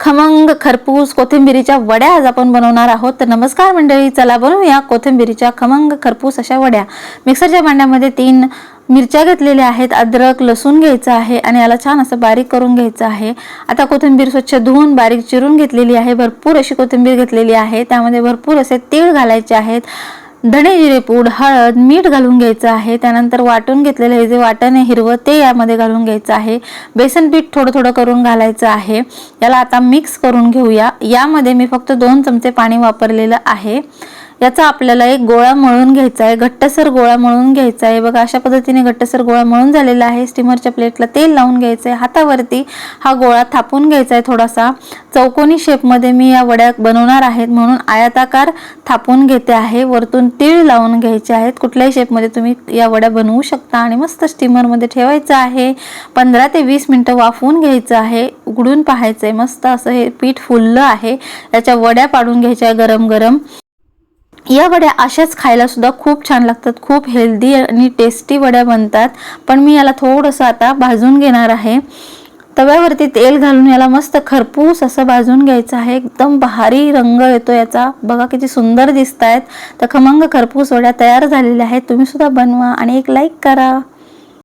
खमंग खरपूस कोथिंबिरीच्या वड्या आज आपण बनवणार आहोत। तर नमस्कार मंडळी, चला बनवूया कोथिंबिरीच्या खमंग खरपूस अशा वड्या। मिक्सरच्या भांड्यामध्ये 3 मिरच्या घेतलेल्या आहेत, अद्रक लसूण घ्यायचं आहे आणि याला छान असं बारीक करून घ्यायचं आहे। आता कोथिंबीर स्वच्छ धुवून बारीक चिरून घेतलेली आहे। भरपूर अशी कोथिंबीर घेतलेली आहे, त्यामध्ये भरपूर असे तीळ घालायचे आहेत, धणे जिरे पूड, हळद, मीठ घालून घ्यायचं आहे। त्यानंतर वाटून घेतलेले हे जे वाटण आहे हिरवं ते यामध्ये घालून घ्यायचं आहे। बेसन पीठ थोडं थोडं करून घालायचं आहे। याला आता मिक्स करून घेऊया। यामध्ये मी फक्त 2 चमचे पाणी वापरलेलं आहे। याचा आपल्याला एक गोळा मळून घ्यायचा आहे, घट्टसर गोळा मळून घ्यायचा आहे। बघा अशा पद्धतीने घट्टसर गोळा मळून झालेला आहे। स्टीमरच्या प्लेटला तेल लावून घ्यायचं आहे, हातावरती हा गोळा थापून घ्यायचा आहे। थोडासा चौकोनी शेप मध्ये मी या वड्या बनवणार आहेत म्हणून आयताकार थापून घेते आहे। वरतून तीळ लावून घ्यायचे आहेत। कुठल्याही शेप मध्ये तुम्ही या वड्या बनवू शकता आणि मस्त स्टीमर मध्ये ठेवायचं आहे। 15 ते 20 मिनिटं वाफवून घ्यायचं आहे। उघडून पाहायचंय, मस्त असं हे पीठ फुललं आहे। याच्या वड्या पाडून घ्यायच्या गरम गरम। या वड्या अशाच खायला सुद्धा खूप छान लागतात, खूप हेल्दी आणि टेस्टी वड्या बनतात। पण मी याला थोडंसं आता भाजून घेणार आहे। तव्यावरती तेल घालून याला मस्त खरपूस असं भाजून घ्यायचं आहे। एकदम भारी रंग येतो याचा, बघा किती सुंदर दिसतायत। तर खमंग खरपूस वड्या तयार झालेल्या आहेत। तुम्ही सुद्धा बनवा आणि एक लाईक करा।